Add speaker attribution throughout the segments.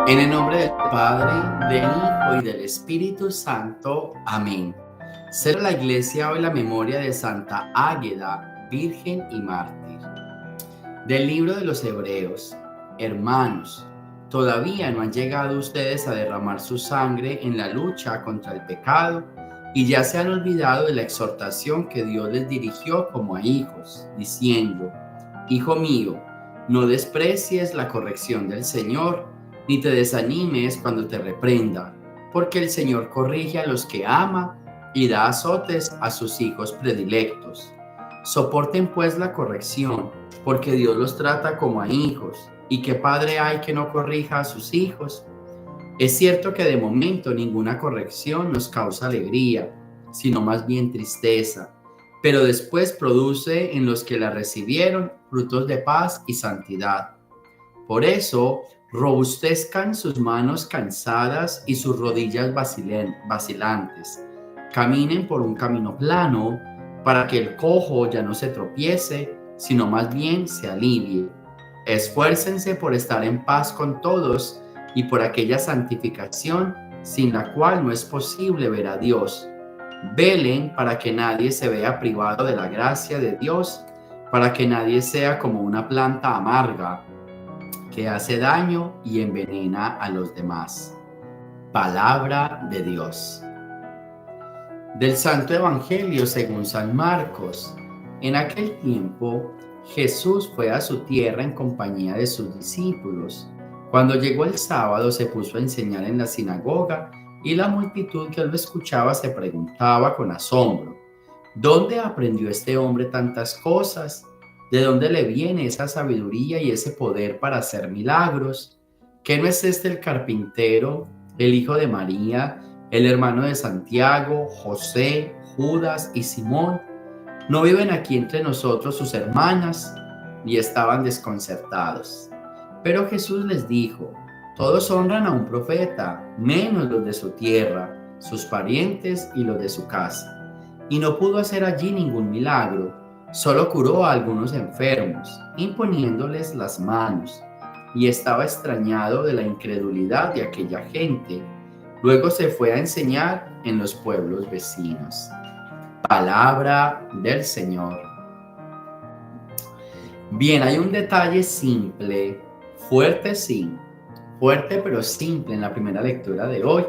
Speaker 1: En el nombre del Padre, del Hijo y del Espíritu Santo. Amén. Celebra la Iglesia hoy la memoria de Santa Águeda, Virgen y Mártir. Del libro de los Hebreos. Hermanos, todavía no han llegado ustedes a derramar su sangre en la lucha contra el pecado y ya se han olvidado de la exhortación que Dios les dirigió como a hijos, diciendo: Hijo mío, no desprecies la corrección del Señor, ni te desanimes cuando te reprenda, porque el Señor corrige a los que ama y da azotes a sus hijos predilectos. Soporten pues la corrección, porque Dios los trata como a hijos. ¿Y qué padre hay que no corrija a sus hijos? Es cierto que de momento ninguna corrección nos causa alegría, sino más bien tristeza, pero después produce en los que la recibieron frutos de paz y santidad. Por eso, robustezcan sus manos cansadas y sus rodillas vacilantes. Caminen por un camino plano para que el cojo ya no se tropiece, sino más bien se alivie. Esfuércense por estar en paz con todos y por aquella santificación sin la cual no es posible ver a Dios. Velen para que nadie se vea privado de la gracia de Dios, para que nadie sea como una planta amarga que hace daño y envenena a los demás. Palabra de Dios. Del Santo Evangelio según San Marcos. En aquel tiempo, Jesús fue a su tierra en compañía de sus discípulos. Cuando llegó el sábado, se puso a enseñar en la sinagoga y la multitud que lo escuchaba se preguntaba con asombro: ¿dónde aprendió este hombre tantas cosas? ¿De dónde le viene esa sabiduría y ese poder para hacer milagros? ¿Qué no es este el carpintero, el hijo de María, el hermano de Santiago, José, Judas y Simón? ¿No viven aquí entre nosotros sus hermanas? Y estaban desconcertados. Pero Jesús les dijo: todos honran a un profeta, menos los de su tierra, sus parientes y los de su casa. Y no pudo hacer allí ningún milagro, solo curó a algunos enfermos, imponiéndoles las manos, y estaba extrañado de la incredulidad de aquella gente. Luego se fue a enseñar en los pueblos vecinos. Palabra del Señor. Bien, hay un detalle simple, fuerte sí, fuerte pero simple en la primera lectura de hoy,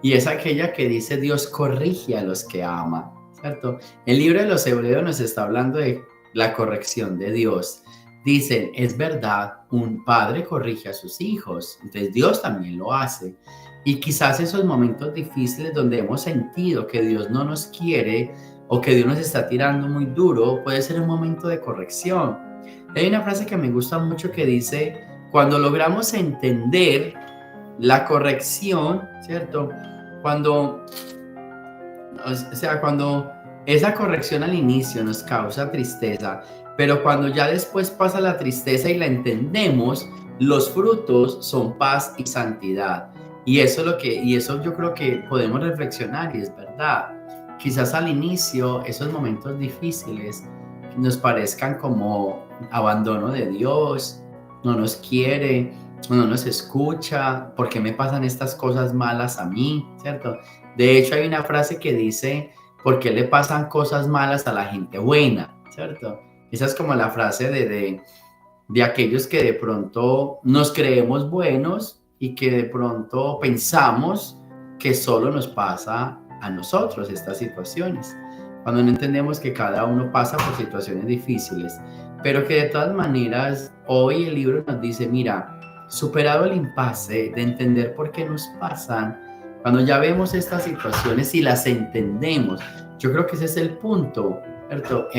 Speaker 1: y es aquella que dice: Dios corrige a los que ama, ¿cierto? El libro de los Hebreos nos está hablando de la corrección de Dios. Dicen: es verdad, un padre corrige a sus hijos, entonces Dios también lo hace. Y quizás esos momentos difíciles donde hemos sentido que Dios no nos quiere o que Dios nos está tirando muy duro, puede ser un momento de corrección. Hay una frase que me gusta mucho que dice: cuando logramos entender la corrección, ¿cierto? Cuando esa corrección al inicio nos causa tristeza, pero cuando ya después pasa la tristeza y la entendemos, los frutos son paz y santidad. Y eso yo creo que podemos reflexionar, y es verdad. Quizás al inicio esos momentos difíciles nos parezcan como abandono de Dios, no nos quiere, no nos escucha, ¿por qué me pasan estas cosas malas a mí? ¿Cierto? De hecho, hay una frase que dice: ¿por qué le pasan cosas malas a la gente buena? ¿Cierto? Esa es como la frase de aquellos que de pronto nos creemos buenos y que de pronto pensamos que solo nos pasa a nosotros estas situaciones, cuando no entendemos que cada uno pasa por situaciones difíciles, pero que de todas maneras hoy el libro nos dice: mira, superado el impasse de entender por qué nos pasan, cuando ya vemos estas situaciones y las entendemos, yo creo que ese es el punto, ¿cierto?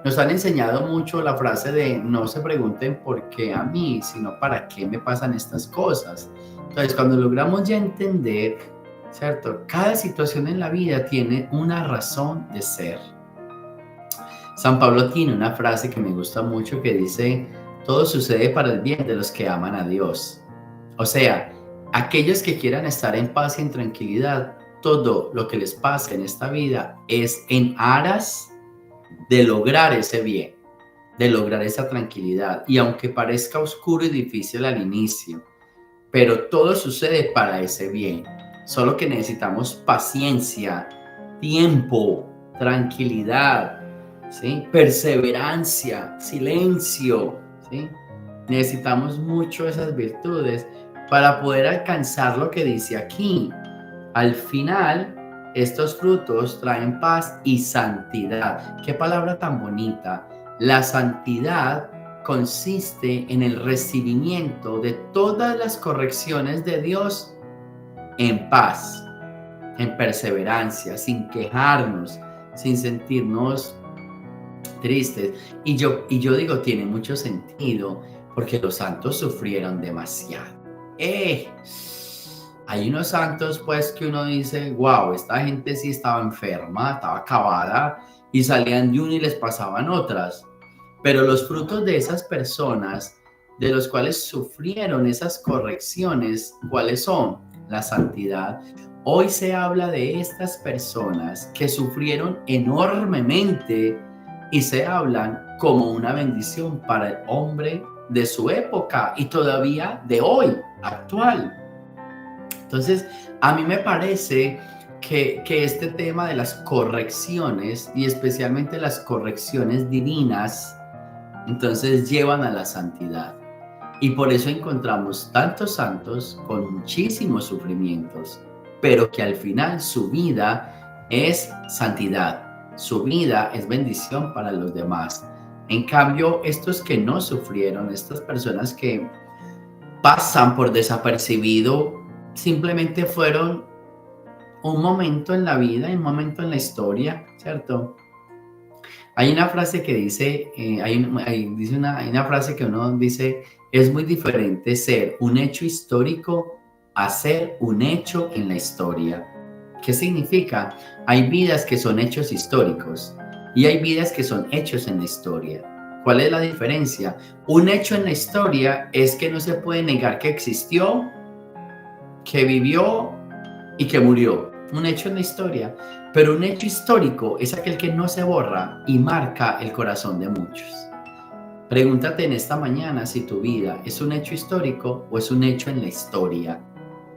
Speaker 1: Nos han enseñado mucho la frase de: no se pregunten por qué a mí, sino para qué me pasan estas cosas. Entonces, cuando logramos ya entender, ¿cierto? Cada situación en la vida tiene una razón de ser. San Pablo tiene una frase que me gusta mucho que dice: todo sucede para el bien de los que aman a Dios. O sea, aquellos que quieran estar en paz y en tranquilidad, todo lo que les pase en esta vida es en aras de lograr ese bien, de lograr esa tranquilidad. Y aunque parezca oscuro y difícil al inicio, pero todo sucede para ese bien. Solo que necesitamos paciencia, tiempo, tranquilidad, ¿sí? Perseverancia, silencio, ¿sí? Necesitamos mucho esas virtudes para poder alcanzar lo que dice aquí. Al final, estos frutos traen paz y santidad. Qué palabra tan bonita. La santidad consiste en el recibimiento de todas las correcciones de Dios en paz, en perseverancia, sin quejarnos, sin sentirnos tristes. Y yo digo, tiene mucho sentido porque los santos sufrieron demasiado. Hay unos santos pues que uno dice, wow, esta gente sí estaba enferma, estaba acabada y salían de una y les pasaban otras. Pero los frutos de esas personas, de los cuales sufrieron esas correcciones, ¿cuáles son? La santidad. Hoy se habla de estas personas que sufrieron enormemente y se hablan como una bendición para el hombre de su época y todavía de hoy, actual. Entonces, a mí me parece que este tema de las correcciones y especialmente las correcciones divinas, entonces llevan a la santidad. Y por eso encontramos tantos santos con muchísimos sufrimientos, pero que al final su vida es santidad, su vida es bendición para los demás. En cambio, estos que no sufrieron, estas personas que pasan por desapercibido, simplemente fueron un momento en la vida, un momento en la historia, ¿cierto? Hay una frase que dice, hay una frase que uno dice, es muy diferente ser un hecho histórico a ser un hecho en la historia. ¿Qué significa? Hay vidas que son hechos históricos y hay vidas que son hechos en la historia. ¿Cuál es la diferencia? Un hecho en la historia es que no se puede negar que existió, que vivió y que murió. Un hecho en la historia. Pero un hecho histórico es aquel que no se borra y marca el corazón de muchos. Pregúntate en esta mañana si tu vida es un hecho histórico o es un hecho en la historia.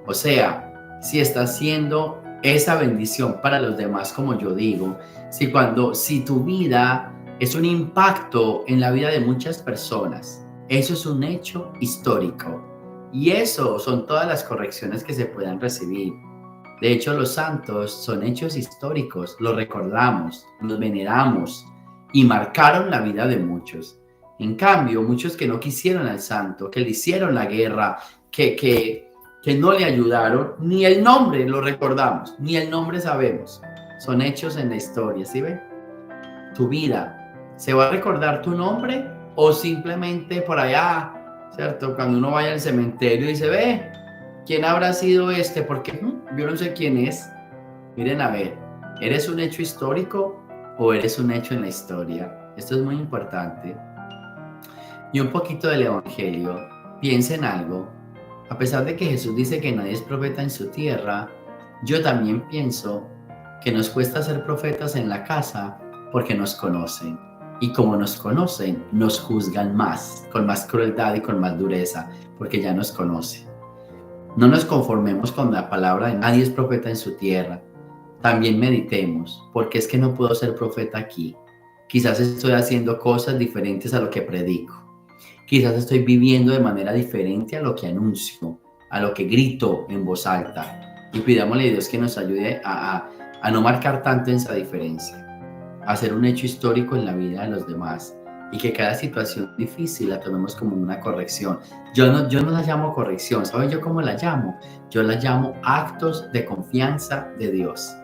Speaker 1: O sea, si estás siendo esa bendición para los demás, como yo digo, si tu vida es un impacto en la vida de muchas personas, eso es un hecho histórico. Y eso son todas las correcciones que se puedan recibir. De hecho, los santos son hechos históricos, los recordamos, los veneramos y marcaron la vida de muchos. En cambio, muchos que no quisieron al santo, que le hicieron la guerra, que no le ayudaron, ni el nombre lo recordamos, ni el nombre sabemos. Son hechos en la historia, ¿sí ven? Tu vida, ¿se va a recordar tu nombre o simplemente por allá, ¿cierto? Cuando uno vaya al cementerio y se ve, ¿quién habrá sido este? Porque yo no sé quién es. Miren a ver, ¿eres un hecho histórico o eres un hecho en la historia? Esto es muy importante. Y un poquito del Evangelio. Piensa en algo. A pesar de que Jesús dice que nadie es profeta en su tierra, yo también pienso que nos cuesta ser profetas en la casa porque nos conocen. Y como nos conocen, nos juzgan más, con más crueldad y con más dureza, porque ya nos conocen. No nos conformemos con la palabra de nadie es profeta en su tierra. También meditemos, porque es que no puedo ser profeta aquí. Quizás estoy haciendo cosas diferentes a lo que predico. Quizás estoy viviendo de manera diferente a lo que anuncio, a lo que grito en voz alta. Y pidámosle a Dios que nos ayude a no marcar tanto esa diferencia, a ser un hecho histórico en la vida de los demás y que cada situación difícil la tomemos como una corrección. Yo no la llamo corrección, ¿saben yo cómo la llamo? Yo la llamo actos de confianza de Dios.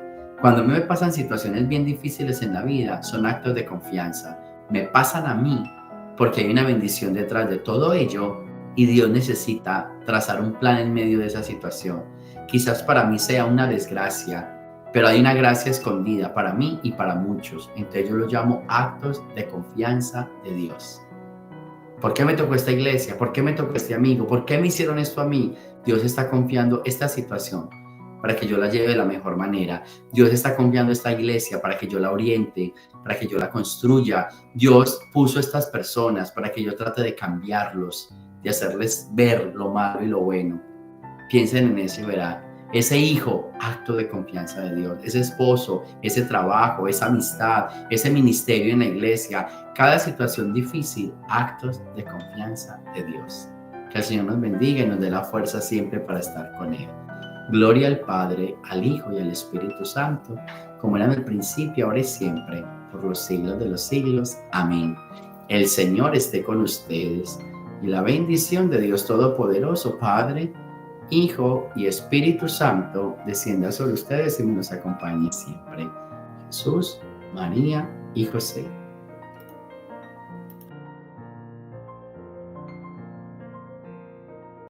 Speaker 1: Cuando a mí me pasan situaciones bien difíciles en la vida, son actos de confianza. Me pasan a mí porque hay una bendición detrás de todo ello y Dios necesita trazar un plan en medio de esa situación. Quizás para mí sea una desgracia, pero hay una gracia escondida para mí y para muchos. Entonces yo los llamo actos de confianza de Dios. ¿Por qué me tocó esta iglesia? ¿Por qué me tocó este amigo? ¿Por qué me hicieron esto a mí? Dios está confiando esta situación para que yo la lleve de la mejor manera. Dios está confiando esta iglesia para que yo la oriente, para que yo la construya. Dios puso estas personas para que yo trate de cambiarlos, de hacerles ver lo malo y lo bueno. Piensen en eso y verán. Ese hijo, acto de confianza de Dios. Ese esposo, ese trabajo, esa amistad, ese ministerio en la iglesia. Cada situación difícil, actos de confianza de Dios. Que el Señor nos bendiga y nos dé la fuerza siempre para estar con Él. Gloria al Padre, al Hijo y al Espíritu Santo, como era en el principio, ahora y siempre, por los siglos de los siglos. Amén. El Señor esté con ustedes y la bendición de Dios Todopoderoso, Padre, Hijo y Espíritu Santo, descienda sobre ustedes y nos acompañe siempre. Jesús, María y José.